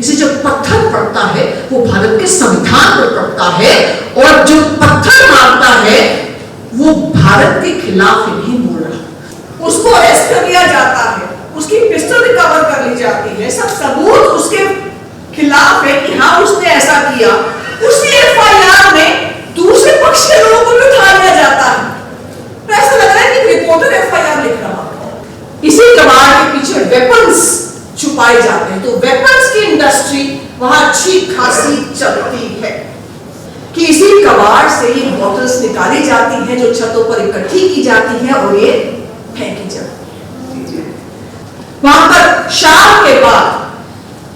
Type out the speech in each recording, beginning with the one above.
इसे जब पत्थर पड़ता है वो भारत के संविधान पर पड़ता है, और जो पत्थर मारता है वो भारत के खिलाफ नहीं बोल रहा। उसको अरेस्ट कर लिया जाता है, उसकी पिस्टल रिकवर कर ली जाती है, सब सबूत उसके खिलाफ है कि हाँ उसने ऐसा किया। उसी एफआईआर में दूसरे पक्ष के लोगों को भी उठा लिया जाता है। तो ऐसा लग रहा है कि रिपोर्टर एफआईआर लिख रहा है। इसी कबाड़ के पीछे वेपन्स छुपाए जाते हैं। तो वेपन्स की इंडस्ट्री वहां अच्छी खासी चलती है कि इसी कबाड़ से ये बॉटल्स निकाली जाती हैं जो छतों पर इकट्ठी की जाती है और ये फेंकी जाती है। वहां पर शाम के बाद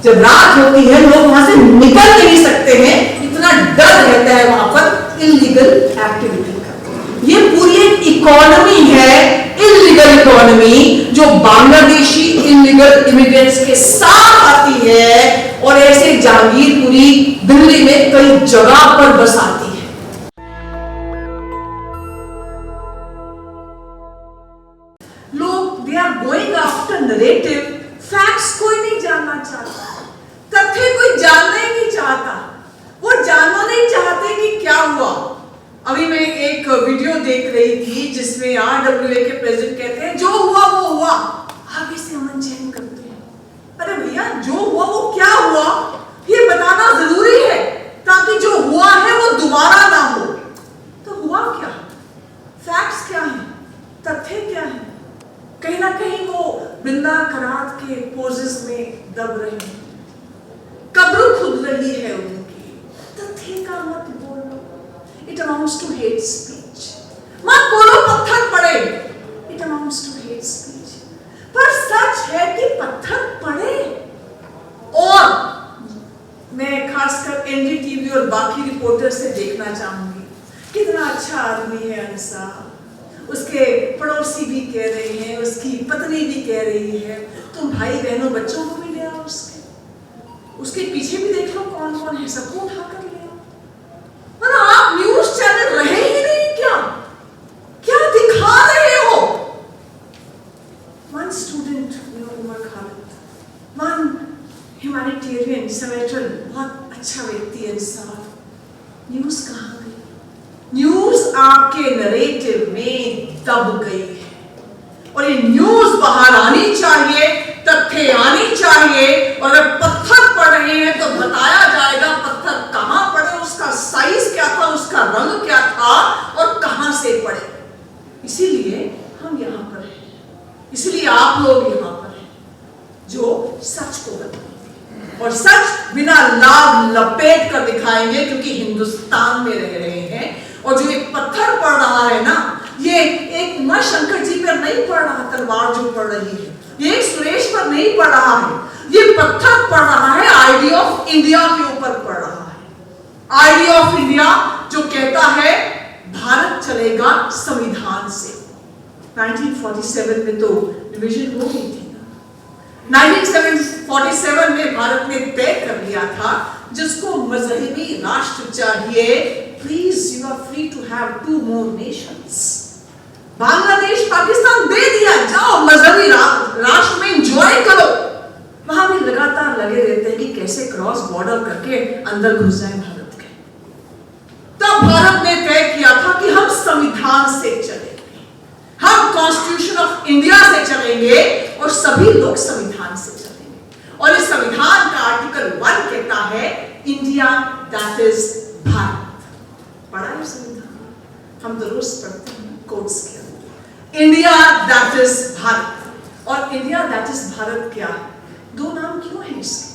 जब रात होती है लोग वहां से निकल नहीं सकते हैं, इतना डर रहता है वहां पर इल्लीगल एक्टिविटी का। ये पूरी एक इकोनॉमी है, इल्लीगल इकोनॉमी, जो बांग्लादेशी इल्लीगल इमिग्रेंट्स के साथ आती है और ऐसे जहांगीरपुरी दिल्ली में कई जगह पर बसाती है। लोग they are going after narrative, facts कोई नहीं जानना चाहता, तथ्य कोई जानना ही नहीं चाहता, वो जानना नहीं चाहते कि क्या हुआ। अभी मैं एक वीडियो देख रही थी जिसमें RWA के प्रेसिडेंट कहते हैं जो हुआ वो हुआ, आगे से अमन चैन करते हैं। अरे भैया जो हुआ वो क्या हुआ ये बताना जरूरी है ताकि जो हुआ है वो दोबारा ना हो। तो हुआ क्या, फैक्ट्स क्या है, तथ्य क्या है? कहीं ना कहीं वो बिंदा करात के पोजेस में दब रहे हैं, कब्र खुद रही है उनकी। तथ्य का मत बोलो, it amounts to hate speech. मत बोलो पत्थर पड़े, it amounts to hate speech. पर सच है कि पत्थर पड़े। और मैं खासकर एनडीटीवी और बाकी रिपोर्टर से देखना चाहूंगी कितना अच्छा आदमी है अंसार। उसके पड़ोसी भी कह रहे हैं, उसकी पत्नी भी कह रही है तुम भाई बहनों बच्चों को भी ले आओ, उसके पीछे भी देख लो कौन कौन है, सबको उठा कर ले आओ। और आप न्यूज चैनल रहे ही नहीं क्या, क्या दिखा रहे हो? One student Umar Khalid, one humanitarian senator, बहुत अच्छा व्यक्ति है इंसान। न्यूज कहां गई? न्यूज आपके नरेटिव में दब गई है और ये न्यूज बाहर आनी चाहिए, तथ्य आनी चाहिए। और अगर पत्थर पड़ रहे हैं तो बताया जाएगा पत्थर कहां पड़े, उसका साइज क्या था, उसका रंग क्या था और कहां से पड़े। इसीलिए हम यहां पर हैं, इसलिए आप लोग यहां पर हैं जो सच को बताएंगे और सच बिना लाभ लपेट कर दिखाएंगे, क्योंकि हिंदुस्तान में रह रहे हैं। और जो एक पत्थर पड़ रहा है ना, ये एक उमा शंकर जी पर नहीं पड़ रहा, तलवार जो पड़ रही है ये एक सुरेश पर नहीं पड़ रहा है, ये पत्थर पड़ रहा है आइडिया ऑफ इंडिया के ऊपर पड़ रहा है। आइडिया ऑफ इंडिया जो कहता है भारत चलेगा संविधान से। 1947 में तो डिवीजन हो गई थी ना। 1947 में भारत ने तय कर लिया था जिसको मजहबी राष्ट्र चाहिए, please you are free to have 2 more nations। Bangladesh Pakistan दे दिया, जाओ मजहबी राष्ट्र में एंजॉय करो। वहां भी लगातार लगे रहते हैं कि कैसे क्रॉस बॉर्डर करके अंदर घुस जाए भारत के। तब भारत ने तय किया था कि हम संविधान से चलेंगे, हम कॉन्स्टिट्यूशन ऑफ इंडिया से चलेंगे और सभी लोग संविधान से चलेंगे। और इस संविधान का आर्टिकल 1 कहता है इंडिया दैट इज भारत। पढ़ा है संविधान, हम तो रोज पढ़ते हैं कोट्स के अंदर, इंडिया दैट इज भारत। और इंडिया दैट इज भारत क्या है? 2 नाम क्यों है इसके?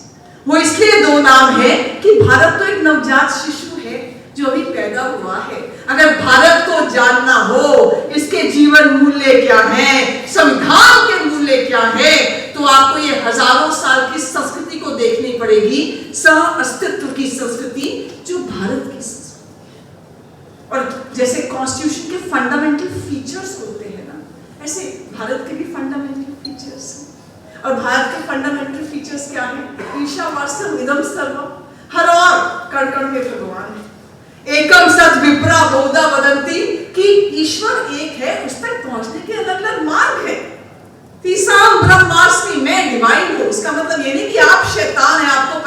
वो इसलिए 2 नाम है कि भारत तो एक नवजात शिशु है जो अभी पैदा हुआ है। अगर भारत को जानना हो इसके जीवन मूल्य क्या है, संविधान के मूल्य क्या है, तो आपको ये हजारों साल की संस्कृति को देखनी पड़ेगी, सह अस्तित्व की संस्कृति जो भारत की संस्कृति। और जैसे कॉन्स्टिट्यूशन के फंडामेंटल फीचर्स होते हैं ना, ऐसे भारत के भी फंडामेंटल फीचर्स हैं। और भारत के फंडामेंटल फीचर्स क्या है? ईशावास्यम इदम सर्वम, हर और कण कण में भगवान है। एकम सत विप्रा बहुधा वदंती, कि ईश्वर एक है, उस तक पहुंचने के अलग अलग मार्ग है। तीसरा ब्रह्मास्मि, मैं डिवाइन हूं। इसका मतलब ये नहीं कि आप शैतान है, आपको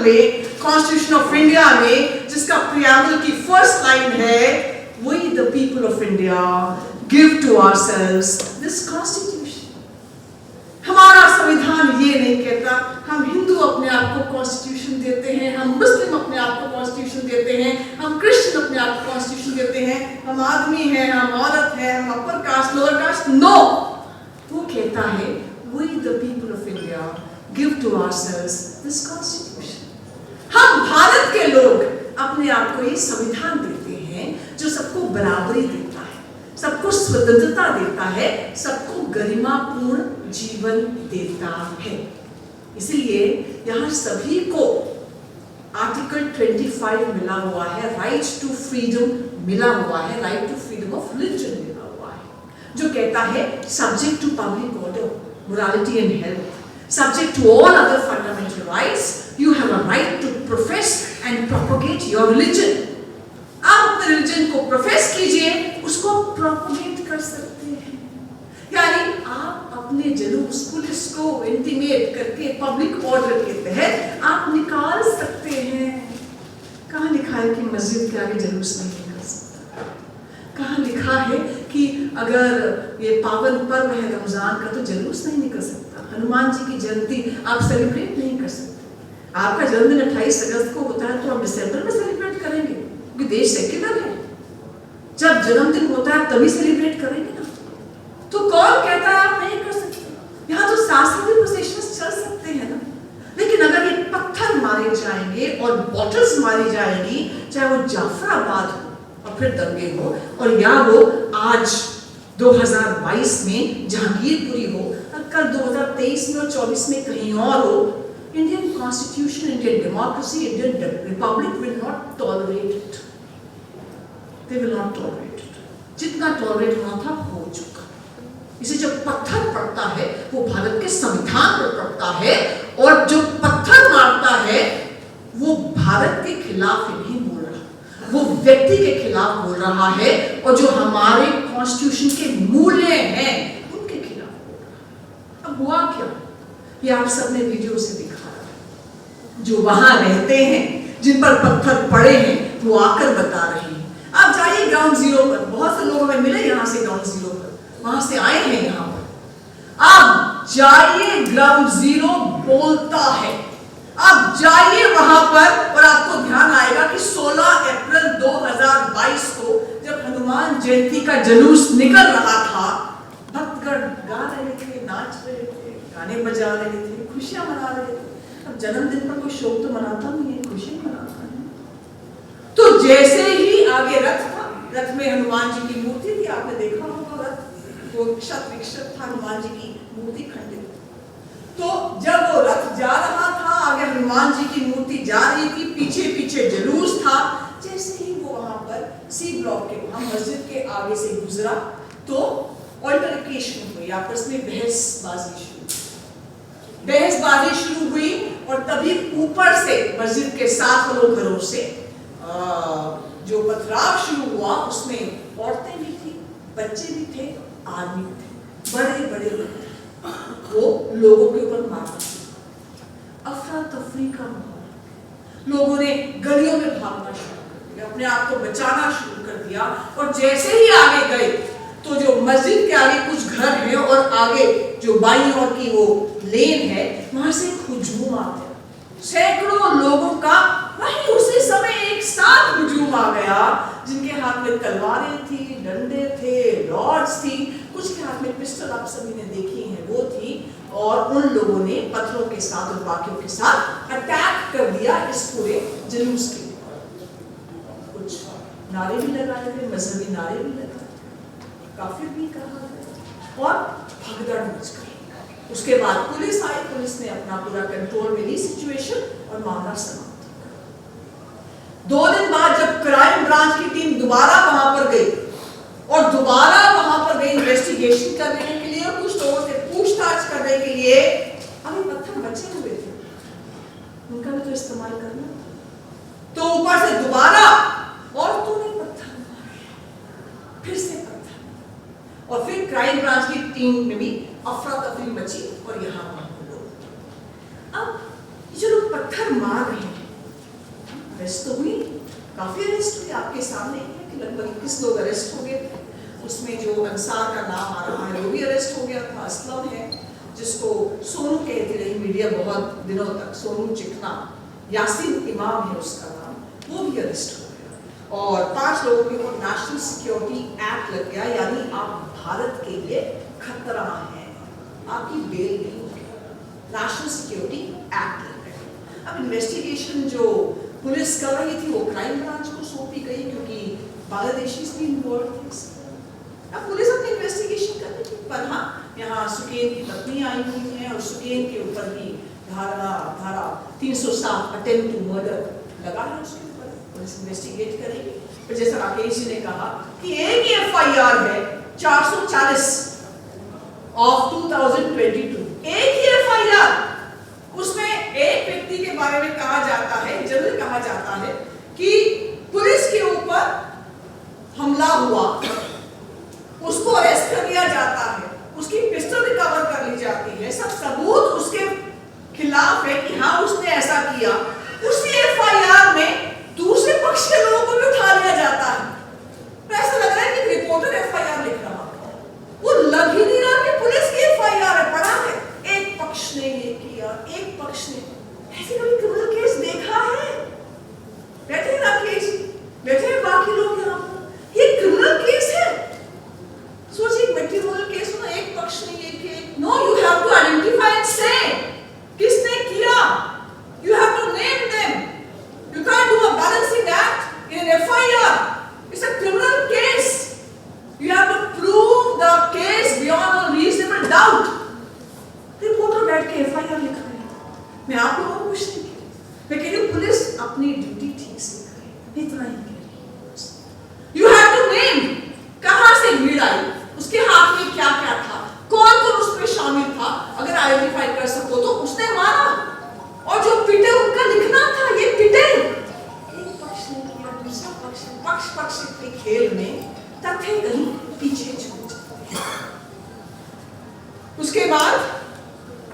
में, कॉन्स्टिट्यूशन ऑफ इंडिया में, जिसका प्रियम्बल की फर्स्ट लाइन है, We the people of India give to ourselves this constitution. हमारा संविधान ये नहीं कहता हम हिंदू अपने आप को कॉन्स्टिट्यूशन देते हैं, हम मुस्लिम अपने आप को कॉन्स्टिट्यूशन देते हैं, हम क्रिश्चियन अपने आप को कॉन्स्टिट्यूशन देते हैं, हम आदमी हैं, हम औरत हैं, हम upper caste, lower caste. No, वो कहता है We the people of India give to ourselves this constitution. हम भारत के लोग अपने आप को ये संविधान देते हैं जो सबको बराबरी देता है, सबको स्वतंत्रता देता है, सबको गरिमापूर्ण जीवन देता है। इसलिए यहाँ सभी को आर्टिकल 25 मिला हुआ है, राइट टू फ्रीडम मिला हुआ है, right to freedom of religion मिला हुआ है, जो कहता है subject to public order, morality and health, subject to all other fundamental rights, you have a right to profess and propagate your religion. आप अपने रिलीजन को प्रोफेस कीजिए, उसको प्रोपगेट कर सकते हैं, यानी आप अपने जुलूस पुलिस को इंटीमेट करके पब्लिक ऑर्डर के तहत आप निकाल सकते हैं। कहाँ लिखा है कि मस्जिद के आगे जुलूस नहीं निकल सकता? कहाँ लिखा है कि अगर ये पावन पर्व है रमजान का तो जुलूस नहीं निकल सकता? हनुमान जी की जयंती आप सेलिब्रेट नहीं कर सकते। आपका जन्मदिन 28 अगस्त को होता है तो हम दिसंबर में सेलिब्रेट करेंगे क्योंकि देश सेक्युलर है। जब जन्मदिन होता है तभी सेलिब्रेट करेंगे ना। तो कौन कहता है आप नहीं कर सकते? यहाँ तो शास्त्रीय प्रोसेशंस चल सकते हैं ना। लेकिन अगर ये पत्थर मारे जाएंगे और बॉटल्स मारी जाएंगी, चाहे वो जाफराबाद हो और फिर दंगे हो, और या वो आज 2022 में जहांगीरपुरी हो, कल 2023 में और 24 में कहीं और हो, Indian constitution, Indian democracy, Indian Republic will not tolerate it. They will not tolerate it. जितना टॉलरेट होना था हो चुका। इसे जब पत्थर पड़ता है वो भारत के संविधान पर पड़ता है, और जो पत्थर मारता है वो भारत के खिलाफ ही नहीं बोल रहा, वो व्यक्ति के खिलाफ बोल रहा है, और जो हमारे कॉन्स्टिट्यूशन के मूल्य हैं उनके खिलाफ बोल रहा है। अब हुआ क्या, ये आप सबने वीडियो से दिखा रहा है। जो वहां रहते हैं, जिन पर पत्थर पड़े हैं, वो आकर बता रहे हैं। आप जाइए ग्राउंड जीरो पर, बहुत से लोग हमें मिले यहाँ से ग्राउंड जीरो पर, वहां से आए हैं यहाँ पर। आप जाइए, ग्राउंड जीरो बोलता है। आप जाइए वहां पर और आपको ध्यान आएगा कि 16 अप्रैल 2022 को जब हनुमान जयंती का जुलूस निकल रहा था, भक्तगण गा रहे थे, नाच रहे थे, गाने बजा रहे थे, खुशियां मना रहे थे। अब जन्मदिन पर कोई शोक तो मनाता नहीं है, खुशी मनाता है। तो जैसे ही आगे रथ था, रथ में हनुमान जी की मूर्ति थी, आपने देखा होगा रथ वो शत विक्षत था, हनुमान जी की मूर्ति खंडित। तो जब वो रथ जा रहा था, आगे हनुमान जी की मूर्ति जा रही थी, पीछे पीछे जुलूस था, जैसे ही वो वहां पर सी ब्लॉक के वहां मस्जिद के आगे से गुजरा तो ऑल्टरकेशन हुई, आपस में बहसबाजी शुरू हुई, और तभी ऊपर से मस्जिद के साथ वालों घरों से जो पथराव शुरू हुआ, उसमें औरतें भी थी, बच्चे भी थे, आदमी थे, बड़े बड़े लोग, वो लोगों के ऊपर मारा। अफरा तफरी का माहौल, लोगों ने गलियों में भागना शुरू कर दिया, अपने आप को बचाना शुरू कर दिया। और जैसे ही आगे गए तो जो मस्जिद के आगे कुछ घर है और आगे जो बाईं ओर की वो लेन है, वहां से हुजूम आ गया, सैकड़ों लोगों का वही उसी समय एक साथ हुजूम आ गया, जिनके हाथ में तलवारें थी, डंडे थे, रॉड्स थी, कुछ के हाथ में पिस्टल, आप सभी ने देखी है वो थी, और उन लोगों ने पत्थरों के साथ और बाकियों के साथ अटैक कर दिया इस पूरे जुलूस के। कुछ नारे भी लगाए गए, मजहबी नारे भी लगाए, काफिर भी कहा गया, और भगदड़ मच गई। उसके बाद पुलिस आई, पुलिस ने अपना पूरा कंट्रोल में ली सिचुएशन और मामला समाप्त हो गया। 2 दिन बाद जब क्राइम ब्रांच की टीम दोबारा वहां पर गई और दोबारा वहां पर गई इन्वेस्टिगेशन करने के लिए, और कुछ लोगों से पूछताछ करने के लिए, अभी पत्थर बचे हुए थे, उनका भी तो इस्तेमाल करना। तो ऊपर से दोबारा औरतों ने पत्थर मारे, फिर से पत्थर, और फिर क्राइम ब्रांच की टीम में भी अफरा तफरी मची और यहाँ वहां लोग। अब जो लोग पत्थर मार रहे हैं अरेस्ट तो हुई, काफी अरेस्ट हुई, आपके सामने है कि लगभग 21 लोग अरेस्ट हो गए थे। उसमें जो अंसार का नाम आ रहा है वो भी अरेस्ट हो गया था। असलम है जिसको सोनू कहती रही मीडिया बहुत दिनों तक, सोनू चिकना, यासीन इमाम है उसका नाम, वो भी अरेस्ट हो गया। और 5 लोगों के ऊपर नेशनल सिक्योरिटी एक्ट लग गया, यानी आप भारत के लिए खतरा है, आपकी बेल नहीं होगी, नेशनल सिक्योरिटी एक्ट लग गया। अब इन्वेस्टिगेशन जो पुलिस कर रही थी वो क्राइम ब्रांच को सौंपी गई, क्योंकि बांग्लादेशी भी इन्वॉल्व थे। अब पुलिस अपनी इन्वेस्टिगेशन कर रही थी, पर हाँ यहाँ सुकेन की पत्नी आई हुई है और सुकेन के ऊपर भी धारा 307 अटेम्प्ट टू मर्डर लगा है उसके ऊपर, पुलिस इन्वेस्टिगेट करेगी। फिर जैसा राकेश जी ने कहा कि एक ही एफआईआर है 440 ऑफ 2022, एक ही एफआईआर, उसमें एक व्यक्ति के बारे में कहा जाता है, जरूर कहा जाता है कि पुलिस के ऊपर हमला हुआ, उसको अरेस्ट कर लिया जाता है, उसकी पिस्टल रिकवर कर ली जाती है, सब सबूत उसके खिलाफ है कि हाँ उसने ऐसा किया। उसी एफआईआर में दूसरे पक्ष के लोगों को भी उठा लिया जाता है। तो ऐसा लग रहा है कि रिपोर्टर एफआईआर लिख रहा है, वो लग ही नहीं रहा कि पुलिस की एफआईआर है, पढ़ा है एक पक्ष ने ये किया, एक पक्ष ने। ऐसे कभी क्रिमिनल केस देखा है? बैठे हैं राकेश, बैठे हैं बाकी लोग यहाँ पर, ये क्रिमिनल केस है। सोचिए मैट्रिमोनियल केस में एक पक्ष ने ये किया, no, you have to identify and say किसने किया, you have to name them, you can't do a balancing act in an FIR, it's a criminal case, you have to prove the case beyond all reasonable doubt. Reporter बैठ के FIR लिख रहे हैं, मैं आप लोगों को कुछ नहीं कह रही, मैं कह रही हूँ पुलिस अपनी ड्यूटी ठीक से करे, इतना ही कह रही। यू हैव टू नेम, कहां से भीड़ आई, उसके हाथ में क्या क्या था, कौन कौन उसमें शामिल था, अगर आइडेंटिफाई कर सको तो उसने मारा, और जो पिटे उनका लिखना था, ये पिटे एक पक्ष ने किया, दूसरा पक्ष पक्ष के खेल में तथ्य कहीं पीछे छूट जाते। उसके बाद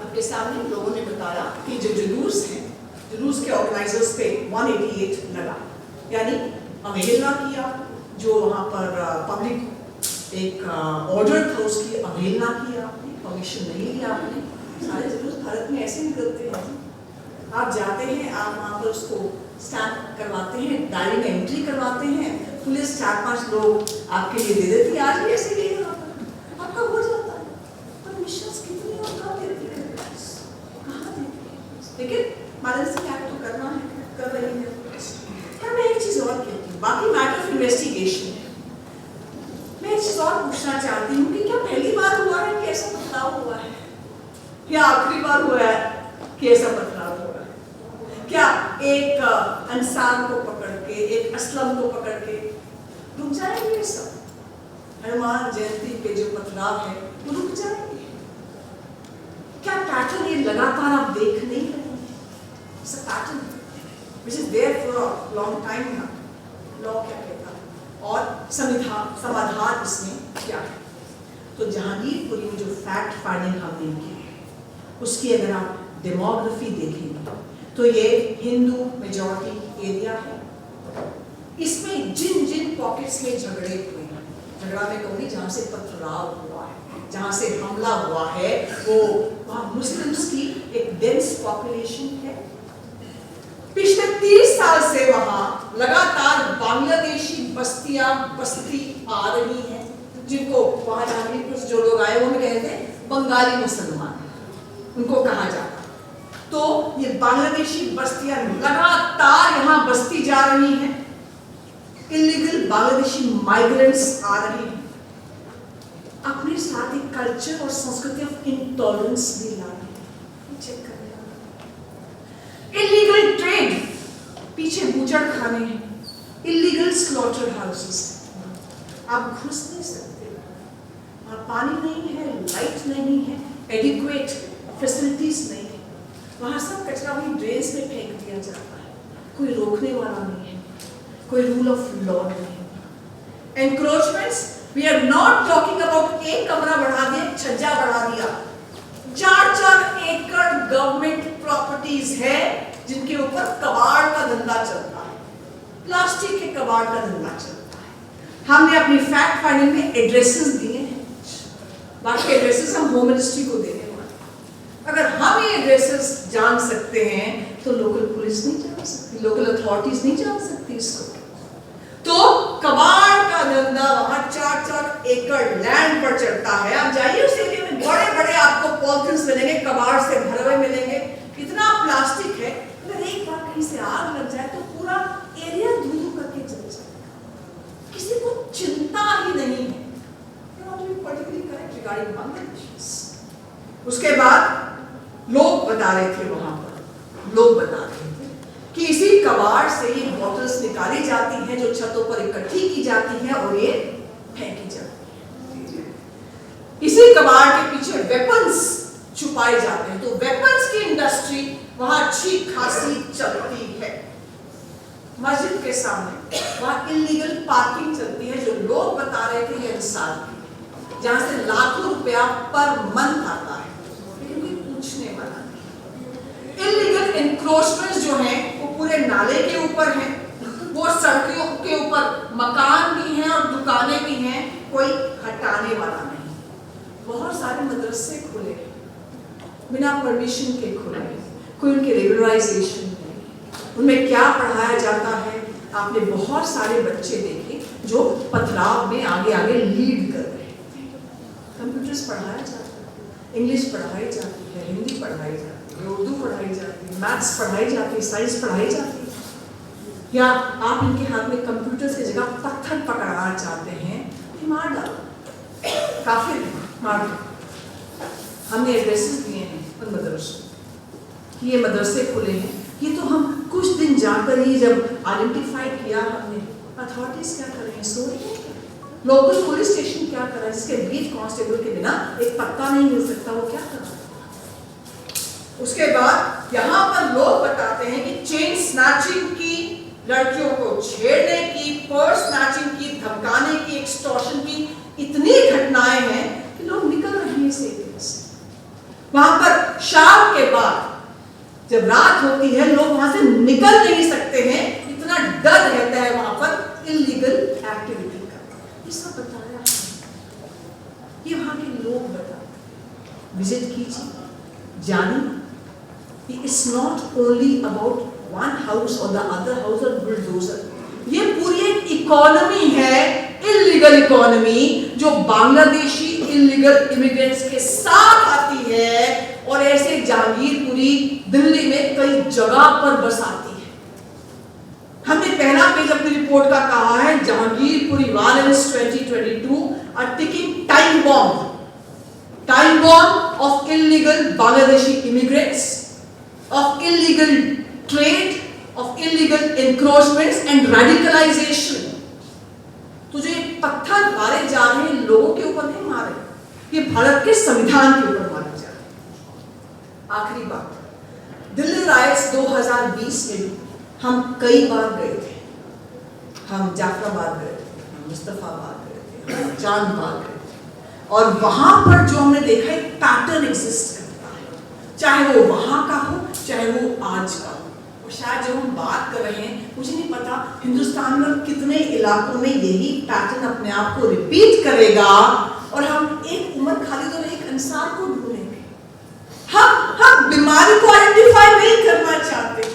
आपके सामने लोगों ने बताया कि जो जुलूस है, जुलूस के ऑर्गेनाइजर्स पे 188 लगा, यानी अवहेलना किया, जो वहां पर पब्लिक एक ऑर्डर था उसकी अवहेलना की आपने, परमिशन नहीं ली आपने। सारे जुलूस भारत में ऐसे निकलते हैं, आप जाते हैं, आप वहाँ पर उसको स्टैम्प करवाते हैं, डायरी में एंट्री करवाते हैं, पुलिस 4-5 लोग आपके लिए दे देती है, आज भी ऐसे ही यहाँ पर आपका हो जाता है। परमिशन कितनी और कहाँ देती है, कहाँ देती है, लेकिन बैलेंसिंग एक्ट तो करना है, कर रही है। पर मैं एक चीज़ और कहती हूँ, बाकी मैटर ऑफ इन्वेस्टिगेशन है, मैं एक चीज और पूछना चाहती हूँ कि क्या पहली बार हुआ है कि ऐसा बदलाव हुआ है, या आखिरी बार हुआ है कि ऐसा बदलाव हुआ है? क्या एक अंसार को पकड़ के, एक असलम को पकड़ के रुक जाएंगे ये सब? हनुमान जयंती पे जो बदलाव है वो रुक जाएंगे? क्या पैटर्न ये लगातार आप देख नहीं रहे हैं? It's a pattern which is there for a long time now. Law क्या कहता है और समाधान इसमें क्या है? तो जहांगीरपुरी में जो फैक्ट फाइंडिंग हमने की है, उसकी अगर आप डेमोग्राफी देखेंगे तो ये हिंदू मेजॉरिटी एरिया है। इसमें जिन जिन पॉकेट्स में झगड़े हुए हैं, झगड़ा में कहूँगी जहाँ से पथराव हुआ है, जहाँ से हमला हुआ है, वो वहाँ मुस्लिम्स की एक डेंस पॉपुलेशन है। पिछले 30 साल से वहाँ लगातार बांग्लादेशी बस्तियां बस्ती आ रही हैं, जिनको वहाँ जहांगीरपुर से जो लोग आए वो कहते हैं बंगाली मुसलमान, उनको कहा जाता। तो ये बांग्लादेशी बस्तियां लगातार यहाँ बस्ती जा रही हैं, इलीगल बांग्लादेशी माइग्रेंट्स आ रहे हैं, अपने साथ एक कल्चर और संस्कृति ऑफ इंटॉलरेंस भी ला रहे हैं। चेक करें, इलीगल ट्रेड, पीछे बूचड़ खाने हैं, इलीगल स्लॉटर हाउसेस, आप घुस नहीं सकते, वहाँ पानी नहीं है, लाइट नहीं है, एडिक्वेट फैसिलिटीज नहीं है, वहाँ सब कचरा वही ड्रेन्स में फेंक दिया जाता है, कोई रोकने वाला नहीं है, कोई रूल ऑफ लॉ नहीं है। Encroachments, we are not talking about एक कमरा बढ़ा दिया, छज्जा बढ़ा दिया, 4-4 एकड़ गवर्नमेंट प्रॉपर्टीज है जिनके ऊपर कबाड़ का धंधा चलता है। प्लास्टिक के कबाड़ का धंधा चलता है। हमने अपनी फैक्ट फाइंडिंग में एड्रेसेस दिए हैं, बाकी एड्रेसेस हम होम मिनिस्ट्री को देने वाले। अगर हम ये एड्रेसेस जान सकते हैं तो लोकल पुलिस नहीं जान सकती, लोकल अथॉरिटीज नहीं जान सकती इसको। तो कबाड़ का धंधा वहां 4-4 एकड़ लैंड पर चलता है। आप जाइए उस एरिया में, बड़े बड़े आपको पॉलिथिन्स मिलेंगे, कबाड़ से भरे हुए मिलेंगे, इतना प्लास्टिक है। अगर एक बार कहीं से आग लग जाए तो पूरा एरिया धुआं करके जल जाएगा, किसी को चिंता ही नहीं है। उसके बाद लोग बता रहे थे, वहां पर लोग बता रहे थे कि इसी कबाड़ से ये बॉटल्स निकाली जाती हैं जो छतों पर इकट्ठी की जाती हैं और ये फेंकी जाती है। इसी कबाड़ के पीछे वेपन्स छुपाए जाते हैं, तो वेपन्स की इंडस्ट्री वहां अच्छी खासी चलती है। मस्जिद के सामने वहां इलीगल पार्किंग चलती है, जो लोग बता रहे थे ये इंसान की, जहां से लाखों रुपया पर मंथ आता है, लेकिन कोई पूछने वाला नहीं। इलीगल एनक्रोचमेंट्स जो हैं वो पूरे नाले के ऊपर हैं, वो सड़कों के ऊपर मकान भी हैं और दुकानें भी हैं, कोई हटाने वाला नहीं। बहुत सारे मदरसे खुले बिना परमिशन के खुले, कोई उनके रेगुलराइजेशन नहीं। उनमें क्या पढ़ाया जाता है? आपने बहुत सारे बच्चे देखे जो पथराव में आगे आगे लीड कर रहे हैं। कंप्यूटर्स पढ़ाया जाता है, इंग्लिश पढ़ाई जाती है, हिंदी पढ़ाई जाती है, उर्दू पढ़ाई जाती है, मैथ्स पढ़ाई जाती है, साइंस पढ़ाई जाती है। या आप इनके हाथ में कंप्यूटर की जगह पत्थर पकड़ाना चाहते हैं, मार डालो, काफी मार दो। हमने एड्रेसेस दिए हैं उन मदरसों कि ये मदरसे खुले हैं। ये तो हम कुछ दिन जाकर ही जब आइडेंटिफाई किया हमने, अथॉरिटीज क्या कर रहे हैं, सो रही है, लोकल पुलिस स्टेशन क्या कर रहा है, जिसके बीट कांस्टेबल के बिना एक पत्ता नहीं मिल सकता, वो क्या कर रहा है। उसके बाद यहाँ पर लोग बताते हैं कि चेन स्नैचिंग की, लड़कियों को छेड़ने की, पर्स स्नैचिंग की, धमकाने की, एक्सटॉर्शन की इतनी घटनाएं हैं कि लोग निकल रहे हैं इस एरिया से। वहां पर शाम के बाद जब रात होती है लोग वहां से निकल नहीं सकते हैं, इतना डर रहता है वहां पर इलीगल एक्टिविटी का। ये सब बताया है, ये वहां के लोग बताते। विजिट कीजिए, जानिए। It's not only about one house और द अदर हाउस और बुलडोजर। ये पूरी एक इकोनॉमी है, इलीगल इकोनॉमी, जो बांग्लादेशी इलीगल इमिग्रेंट्स के साथ आती है और ऐसे जहांगीरपुरी दिल्ली में कई जगह पर बसाती है। हमने पहला पेज अपनी रिपोर्ट का कहा है, Jahangirpuri violence 2022 a ticking time bomb of illegal Bangladeshi immigrants, of illegal trade, of illegal encroachments and radicalization। तो जो ये पत्थर मारे जा रहे हैं लोगों के ऊपर नहीं मारे, ये भारत के संविधान के ऊपर मारे जा रहे हैं। आखिरी बात, दिल्ली राइट्स 2020 में हम कई बार गए थे। हम जाफराबाद गए थे, हम मुस्तफाबाद गए थे, हम चांदबाग गए थे, और वहां पर जो हमने देखा एक पैटर्न एग्जिस्ट करता है, चाहे वो वहां का हो चाहे वो आज का हो। और शायद जब हम बात कर रहे हैं, मुझे नहीं पता हिंदुस्तान में कितने इलाकों में यही पैटर्न अपने आप को रिपीट करेगा और हम एक उम्र खालिद और एक इंसान को ढूंढेंगे। हम बीमारी को आइडेंटिफाई नहीं करना चाहते।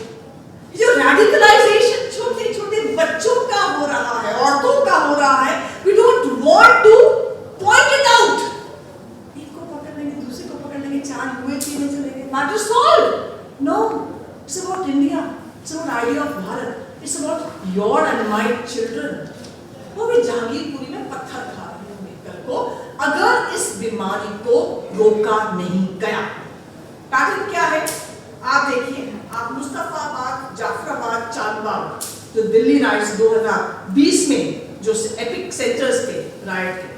जो रेडिकलाइजेशन छोटे छोटे बच्चों का हो रहा है, औरतों का हो रहा है, we don't want to point it out. एक को पकड़ लेंगे, दूसरे को पकड़ लेंगे, 4 हुए 3 में चलेंगे, matter solve. No, it's about India, it's about idea of Bharat, it's about your and my children। वो भी जहांगीरपुरी में पत्थर खा रहे हैं मिलकर को, अगर इस बीमारी को रोका नहीं गया। पैटर्न क्या है आप देखिए, आप मुस्तफाबाद, जाफराबाद, चांदबाग, जो दिल्ली राइट्स 2020 में जो एपिक सेंटर्स थे राइट के,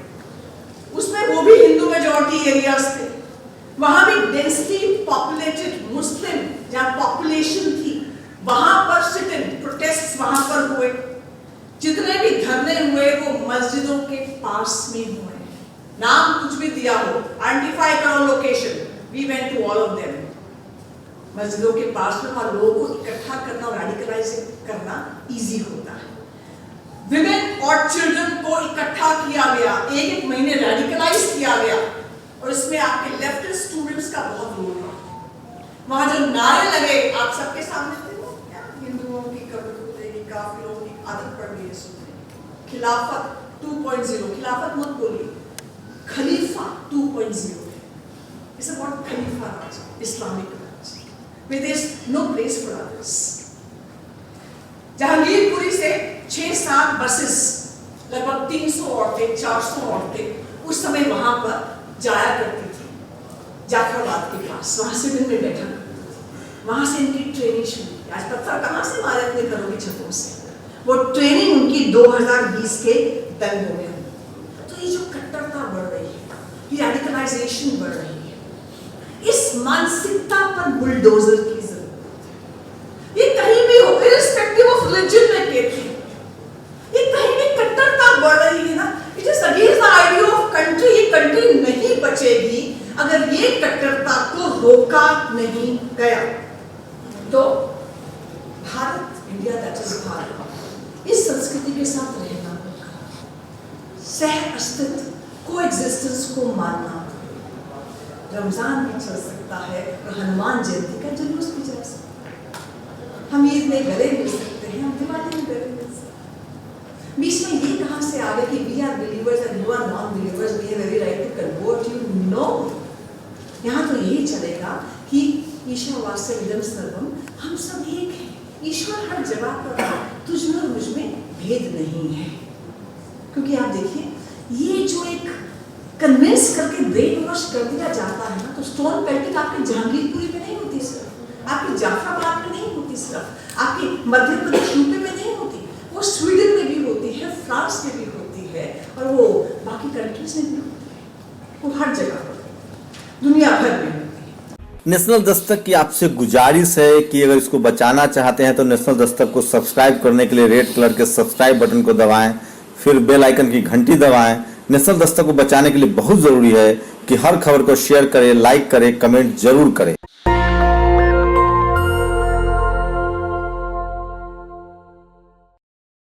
उसमें वो भी हिंदू मेजॉरिटी एरियाज थे। वहां भी डेंसली पॉपुलेटेड मुस्लिम जहां पॉपुलेशन थी, वहां पर सिट इन प्रोटेस्ट वहां पर हुए। जितने भी धरने हुए वो मस्जिदों के पास में हुए। नाम कुछ भी दिया हो, आइडेंटिफाई करो location, we went to all of them. मस्जिदों के पास में और लोगों को इकट्ठा करना और रेडिकलाइज करना इजी होता है। विमेन और चिल्ड्रन को इकट्ठा किया गया, एक महीने रेडिकलाइज किया गया, और इसमें आपके लेफ्टिस्ट स्टूडेंट्स का बहुत रोल रहा। वहां जो नारे लगे आप सबके सामने थे, हिंदुओं की कबूतरे की काफिरों की आदत पड़ गई है सुनने, खिलाफत 2.0, खिलाफत मत बोलिए, खलीफा 2.0 है। It's about Khalifa Raj, Islamic Raj, where there is no place for others। Jahangirpuri से 6-7 बसेस, लगभग 300 औरतें, 400 औरतें उस समय वहां पर जाया करती थी जाफराबाद के पास, वहां से दिन में बैठा करती थी, वहां से इनकी ट्रेनिंग शुरू की। आज पत्थर कहां से मारे अपने घरों की छतों से, वो ट्रेनिंग उनकी 2020 के दंगों में हुई। तो ये जो कट्टरता बढ़ रही है, ये रेडिकलाइजेशन बढ़ रही है, इस मानसिकता पर बुलडोजर की जरूरत है। ये कहीं भी हो, इररिस्पेक्टिव ऑफ रिलीजन में कहते हैं, ये कहीं भी कट्टरता बढ़ रही है ना, it is against the idea of country. ये कंट्री नहीं बचेगी अगर ये कट्टरता को रोका नहीं गया। तो Bharat, India that is Bharat, इस संस्कृति के साथ रहना, सह अस्तित्व, कोएग्जिस्टेंस को मानना। रमजान भी चल सकता है और हनुमान जयंती का जुलूस भी चल सकता है, हम ईद में गले मिल सकते हैं, हम दिवाली में गले मिल सकते हैं। बीच में ये कहां से आ गया कि we are believers and you are non believers, we have every right to convert you? No, यहाँ तो यही चलेगा कि ईशावास्यमिदं सर्वम, हम सब एक हैं, ईश्वर हर जगह पर है, तुझ में और मुझ में भेद नहीं है। क्योंकि आप देखिए, ये जो एक कन्विंस करके ब्रेन वॉश कर दिया जाता है ना, तो स्टोन पेल्टिंग आपकी जहांगीरपुरी में नहीं होती सिर्फ, आपकी जाफराबाद में नहीं होती सिर्फ, आपकी मध्य प्रदेश यूपी में नहीं होती, वो स्वीडन में भी होती है, फ्रांस में भी होती है, और वो बाकी कंट्रीज में भी होती है, वो हर जगह पर, दुनिया भर में होती है। नेशनल दस्तक की आपसे गुजारिश है कि अगर इसको बचाना चाहते हैं तो नेशनल दस्तक को सब्सक्राइब करने के लिए रेड कलर के सब्सक्राइब बटन को दबाएं, फिर बेल आइकन की घंटी दबाएं। नेशनल दस्तक को बचाने के लिए बहुत जरूरी है कि हर खबर को शेयर करें, लाइक करें, कमेंट जरूर करें।